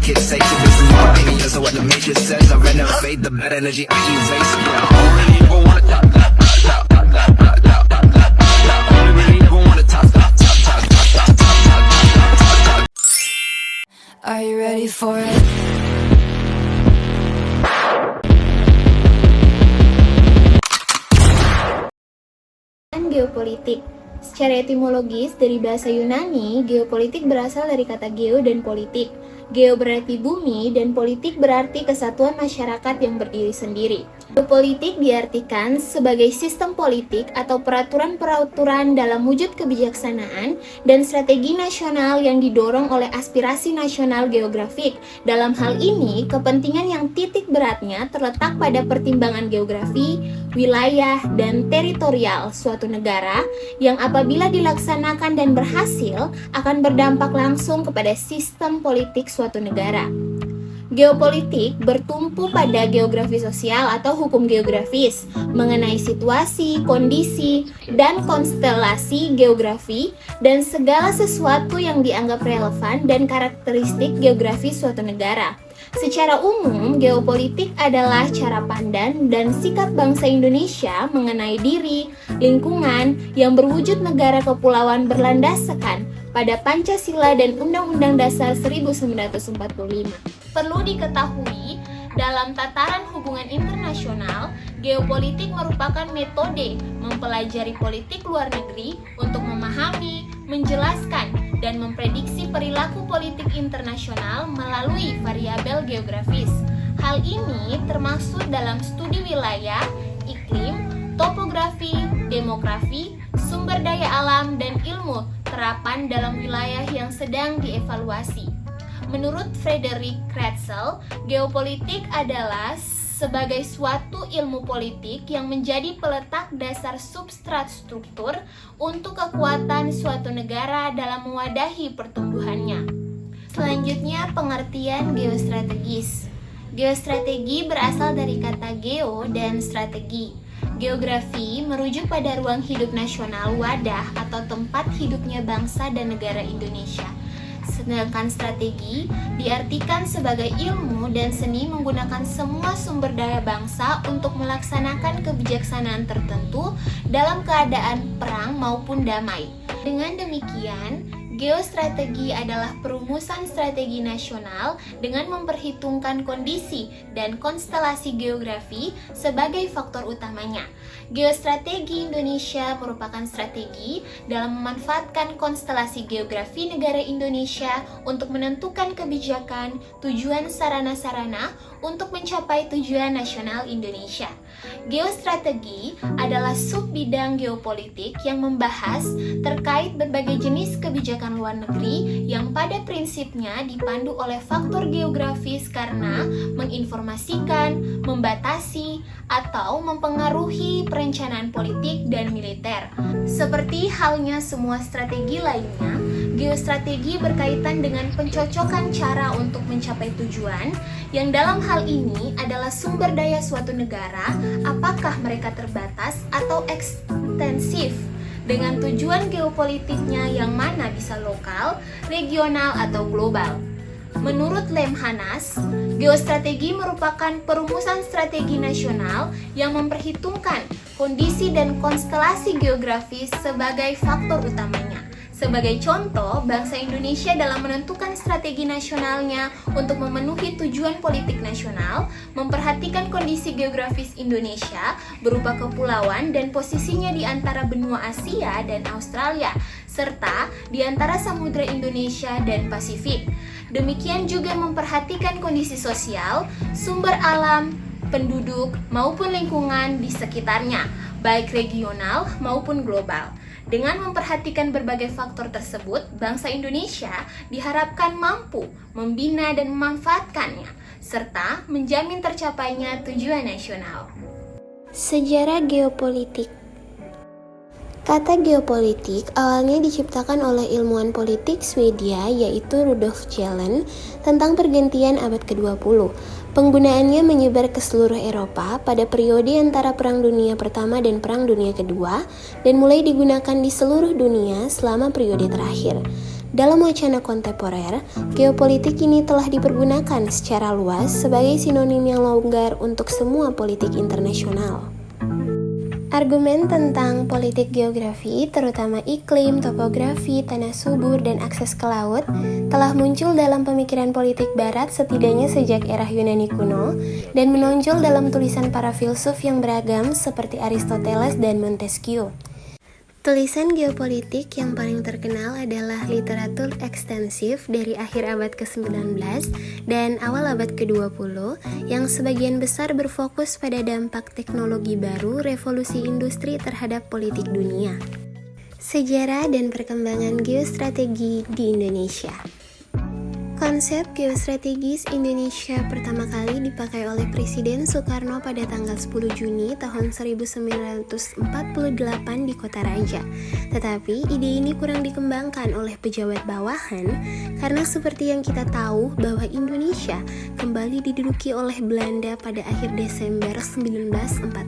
kick Satan. This is my opinion, so what the matrix says, I renovate the bad energy, I erase it. Yeah, I don't really ever wanna top, top, top, top, top, top, top, top, top. I only really ever wanna top, top, top, top, top, top, top, top, top, top, top. Are you ready for it? Geopolitik. Secara etimologis, dari bahasa Yunani, geopolitik berasal dari kata geo dan politik. Geo berarti bumi dan politik berarti kesatuan masyarakat yang berdiri sendiri. Geopolitik diartikan sebagai sistem politik atau peraturan-peraturan dalam wujud kebijaksanaan dan strategi nasional yang didorong oleh aspirasi nasional geografik. Dalam hal ini, kepentingan yang titik beratnya terletak pada pertimbangan geografi, wilayah, dan teritorial suatu negara yang apabila dilaksanakan dan berhasil akan berdampak langsung kepada sistem politik suatu negara. Geopolitik bertumpu pada geografi sosial atau hukum geografis mengenai situasi, kondisi, dan konstelasi geografi dan segala sesuatu yang dianggap relevan dan karakteristik geografi suatu negara. Secara umum, geopolitik adalah cara pandang dan sikap bangsa Indonesia mengenai diri, lingkungan yang berwujud negara kepulauan berlandaskan pada Pancasila dan Undang-Undang Dasar 1945. Perlu diketahui, dalam tataran hubungan internasional, geopolitik merupakan metode mempelajari politik luar negeri untuk memahami, menjelaskan, dan memprediksi perilaku politik internasional melalui variabel geografis. Hal ini termasuk dalam studi wilayah, iklim, topografi, demografi, sumber daya alam, dan ilmu terapan dalam wilayah yang sedang dievaluasi. Menurut Frederick Kretzel, geopolitik adalah sebagai suatu ilmu politik yang menjadi peletak dasar substrat struktur untuk kekuatan suatu negara dalam mewadahi pertumbuhannya. Selanjutnya, pengertian geostrategis. Geostrategi berasal dari kata geo dan strategi. Geografi merujuk pada ruang hidup nasional wadah atau tempat hidupnya bangsa dan negara Indonesia. Sedangkan strategi diartikan sebagai ilmu dan seni menggunakan semua sumber daya bangsa untuk melaksanakan kebijaksanaan tertentu dalam keadaan perang maupun damai. Dengan demikian, geostrategi adalah perumusan strategi nasional dengan memperhitungkan kondisi dan konstelasi geografi sebagai faktor utamanya. Geostrategi Indonesia merupakan strategi dalam memanfaatkan konstelasi geografi negara Indonesia untuk menentukan kebijakan, tujuan sarana-sarana untuk mencapai tujuan nasional Indonesia. Geostrategi adalah subbidang geopolitik yang membahas terkait berbagai jenis kebijakan luar negeri yang pada prinsipnya dipandu oleh faktor geografis karena menginformasikan, membatasi, atau mempengaruhi perencanaan politik dan militer. Seperti halnya semua strategi lainnya, geostrategi berkaitan dengan pencocokan cara untuk mencapai tujuan yang dalam hal ini adalah sumber daya suatu negara, apakah mereka terbatas atau ekstensif, dengan tujuan geopolitiknya yang mana bisa lokal, regional, atau global. Menurut Lemhanas, geostrategi merupakan perumusan strategi nasional yang memperhitungkan kondisi dan konstelasi geografis sebagai faktor utamanya. Sebagai contoh, bangsa Indonesia dalam menentukan strategi nasionalnya untuk memenuhi tujuan politik nasional, memperhatikan kondisi geografis Indonesia berupa kepulauan dan posisinya di antara benua Asia dan Australia, serta di antara Samudra Indonesia dan Pasifik. Demikian juga memperhatikan kondisi sosial, sumber alam, penduduk, maupun lingkungan di sekitarnya, baik regional maupun global. Dengan memperhatikan berbagai faktor tersebut, bangsa Indonesia diharapkan mampu membina dan memanfaatkannya, serta menjamin tercapainya tujuan nasional. Sejarah geopolitik. Kata geopolitik awalnya diciptakan oleh ilmuwan politik Swedia yaitu Rudolf Kjellén tentang pergantian abad ke-20. Penggunaannya menyebar ke seluruh Eropa pada periode antara Perang Dunia Pertama dan Perang Dunia Kedua dan mulai digunakan di seluruh dunia selama periode terakhir. Dalam wacana kontemporer, geopolitik ini telah dipergunakan secara luas sebagai sinonim yang longgar untuk semua politik internasional. Argumen tentang politik geografi, terutama iklim, topografi, tanah subur, dan akses ke laut, telah muncul dalam pemikiran politik barat setidaknya sejak era Yunani kuno dan menonjol dalam tulisan para filsuf yang beragam seperti Aristoteles dan Montesquieu. Tulisan geopolitik yang paling terkenal adalah literatur ekstensif dari akhir abad ke-19 dan awal abad ke-20 yang sebagian besar berfokus pada dampak teknologi baru revolusi industri terhadap politik dunia. Sejarah dan perkembangan geostrategi di Indonesia. Konsep geostrategis Indonesia pertama kali dipakai oleh Presiden Soekarno pada tanggal 10 Juni tahun 1948 di Kota Raja. Tetapi ide ini kurang dikembangkan oleh pejabat bawahan karena seperti yang kita tahu bahwa Indonesia kembali diduduki oleh Belanda pada akhir Desember 1948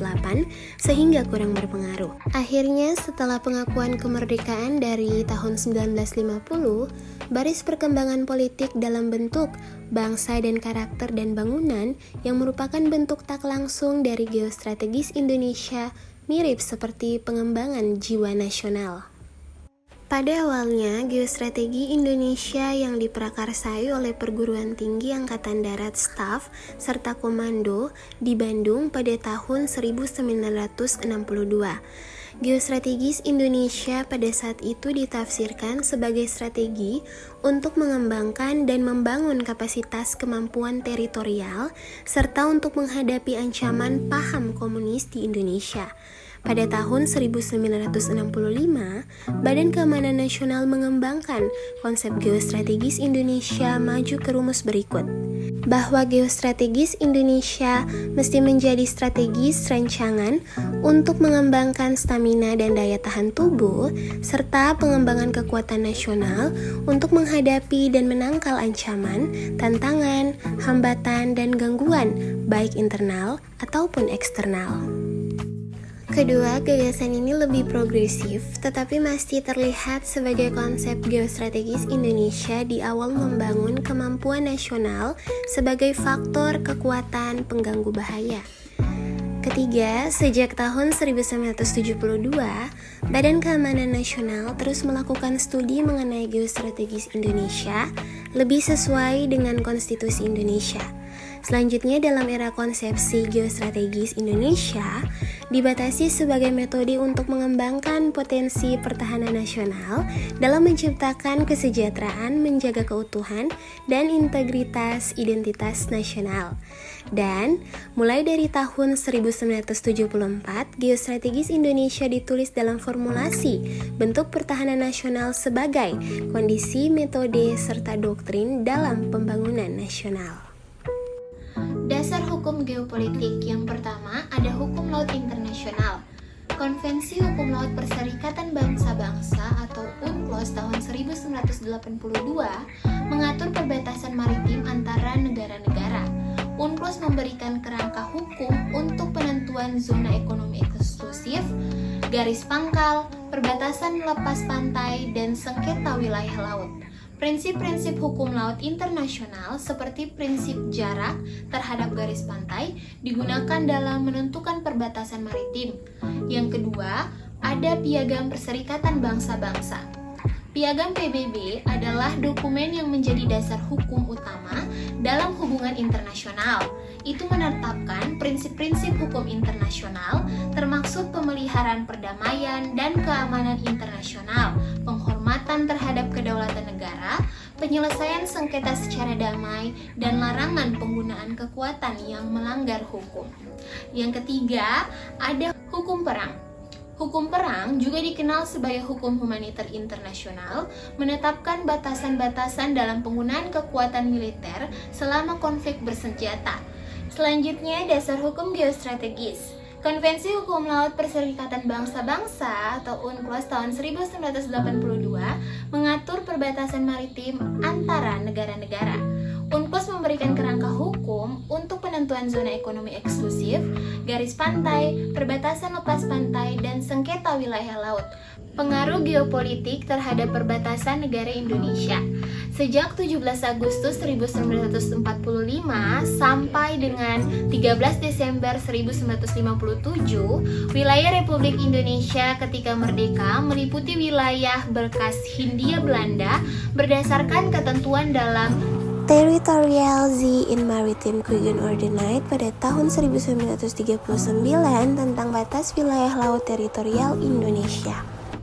sehingga kurang berpengaruh. Akhirnya setelah pengakuan kemerdekaan dari tahun 1950, baris perkembangan politik dalam bentuk bangsa dan karakter dan bangunan yang merupakan bentuk tak langsung dari geostrategis Indonesia mirip seperti pengembangan jiwa nasional. Pada awalnya, geostrategi Indonesia yang diprakarsai oleh Perguruan Tinggi Angkatan Darat Staf serta Komando di Bandung pada tahun 1962. Geostrategis Indonesia pada saat itu ditafsirkan sebagai strategi untuk mengembangkan dan membangun kapasitas kemampuan teritorial serta untuk menghadapi ancaman paham komunis di Indonesia. Pada tahun 1965, Badan Keamanan Nasional mengembangkan konsep geostrategis Indonesia maju ke rumus berikut. Bahwa geostrategis Indonesia mesti menjadi strategis rancangan untuk mengembangkan stamina dan daya tahan tubuh, serta pengembangan kekuatan nasional untuk menghadapi dan menangkal ancaman, tantangan, hambatan, dan gangguan, baik internal ataupun eksternal. Kedua, gagasan ini lebih progresif, tetapi masih terlihat sebagai konsep geostrategis Indonesia di awal membangun kemampuan nasional sebagai faktor kekuatan pengganggu bahaya. Ketiga, sejak tahun 1972, Badan Keamanan Nasional terus melakukan studi mengenai geostrategis Indonesia lebih sesuai dengan Konstitusi Indonesia. Selanjutnya, dalam era konsepsi geostrategis Indonesia, dibatasi sebagai metode untuk mengembangkan potensi pertahanan nasional dalam menciptakan kesejahteraan, menjaga keutuhan, dan integritas identitas nasional. Dan mulai dari tahun 1974, geostrategis Indonesia ditulis dalam formulasi bentuk pertahanan nasional sebagai kondisi, metode, serta doktrin dalam pembangunan nasional. Dasar hukum geopolitik yang pertama ada hukum laut internasional. Konvensi Hukum Laut Perserikatan Bangsa-Bangsa atau UNCLOS tahun 1982 mengatur perbatasan maritim antara negara-negara. UNCLOS memberikan kerangka hukum untuk penentuan zona ekonomi eksklusif, garis pangkal, perbatasan lepas pantai, dan sengketa wilayah laut. Prinsip-prinsip hukum laut internasional seperti prinsip jarak terhadap garis pantai digunakan dalam menentukan perbatasan maritim. Yang kedua, ada Piagam Perserikatan Bangsa-Bangsa. Piagam PBB adalah dokumen yang menjadi dasar hukum utama dalam hubungan internasional. Itu menetapkan prinsip-prinsip hukum internasional termasuk pemeliharaan perdamaian dan keamanan internasional, penghormatan terhadap kedaulatan negara, penyelesaian sengketa secara damai, dan larangan penggunaan kekuatan yang melanggar hukum. Yang ketiga, ada hukum perang. Hukum perang juga dikenal sebagai hukum humaniter internasional, menetapkan batasan-batasan dalam penggunaan kekuatan militer selama konflik bersenjata. Selanjutnya, dasar hukum geostrategis. Konvensi Hukum Laut Perserikatan Bangsa-Bangsa atau UNCLOS tahun 1982 mengatur perbatasan maritim antara negara-negara. UNCLOS memberikan kerangka hukum untuk penentuan ketentuan zona ekonomi eksklusif, garis pantai, perbatasan lepas pantai, dan sengketa wilayah laut. Pengaruh geopolitik terhadap perbatasan negara Indonesia. Sejak 17 Agustus 1945 sampai dengan 13 Desember 1957, wilayah Republik Indonesia ketika merdeka meliputi wilayah bekas Hindia Belanda berdasarkan ketentuan dalam Territorial Sea and Maritime Ordinance pada tahun 1939 tentang batas wilayah laut teritorial Indonesia.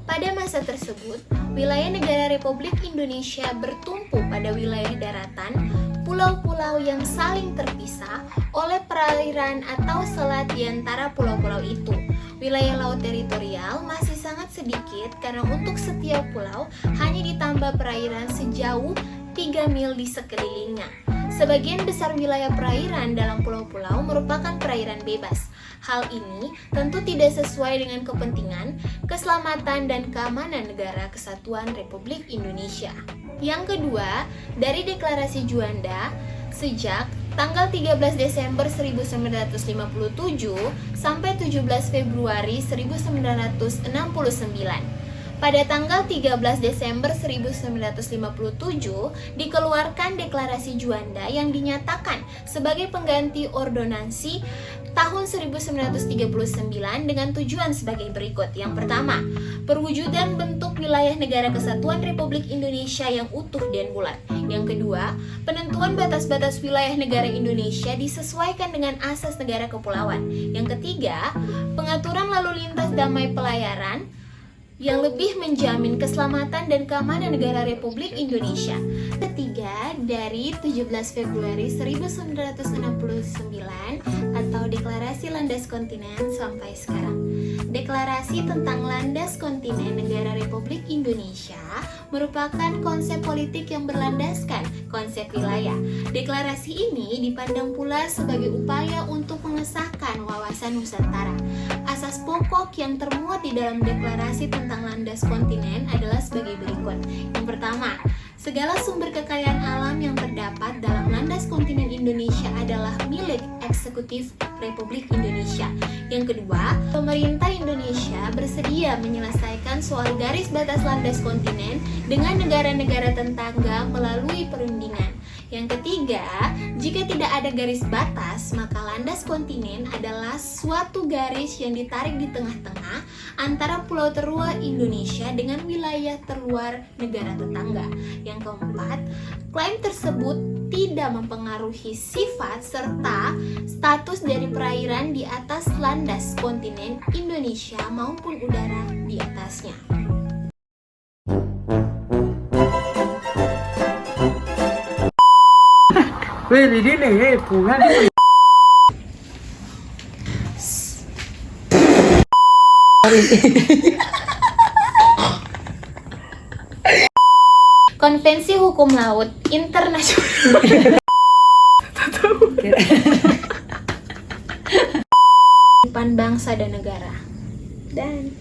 Pada masa tersebut, wilayah negara Republik Indonesia bertumpu pada wilayah daratan, pulau-pulau yang saling terpisah oleh perairan atau selat di antara pulau-pulau itu. Wilayah laut teritorial masih sangat sedikit karena untuk setiap pulau hanya ditambah perairan sejauh 3 mil di sekelilingnya. Sebagian besar wilayah perairan dalam pulau-pulau merupakan perairan bebas. Hal ini tentu tidak sesuai dengan kepentingan, keselamatan, dan keamanan negara kesatuan Republik Indonesia. Yang kedua, dari Deklarasi Juanda, sejak tanggal 13 Desember 1957 sampai 17 Februari 1969. Pada tanggal 13 Desember 1957 dikeluarkan Deklarasi Juanda yang dinyatakan sebagai pengganti ordonansi tahun 1939 dengan tujuan sebagai berikut. Yang pertama, perwujudan bentuk wilayah negara kesatuan Republik Indonesia yang utuh dan bulat. Yang kedua, penentuan batas-batas wilayah negara Indonesia disesuaikan dengan asas negara kepulauan. Yang ketiga, pengaturan lalu lintas damai pelayaran yang lebih menjamin keselamatan dan keamanan negara Republik Indonesia. Ketiga, dari 17 Februari 1969 atau Deklarasi Landas Kontinen sampai sekarang. Deklarasi tentang landas kontinen negara Republik Indonesia merupakan konsep politik yang berlandaskan konsep wilayah. Deklarasi ini dipandang pula sebagai upaya untuk mengesahkan wawasan Nusantara. Asas pokok yang termuat di dalam deklarasi tentang landas kontinen adalah sebagai berikut. Yang pertama, segala sumber kekayaan alam yang terdapat dalam landas kontinen Indonesia adalah milik eksekutif Republik Indonesia. Yang kedua, pemerintah Indonesia bersedia menyelesaikan soal garis batas landas kontinen dengan negara-negara tetangga melalui perundingan. Yang ketiga, jika tidak ada garis batas, maka landas kontinen adalah suatu garis yang ditarik di tengah-tengah antara pulau terluar Indonesia dengan wilayah terluar negara tetangga. Yang keempat, klaim tersebut tidak mempengaruhi sifat serta status dari perairan di atas landas kontinen Indonesia maupun udara di atasnya. Konvensi Hukum Laut Internasional bangsa dan negara. Dan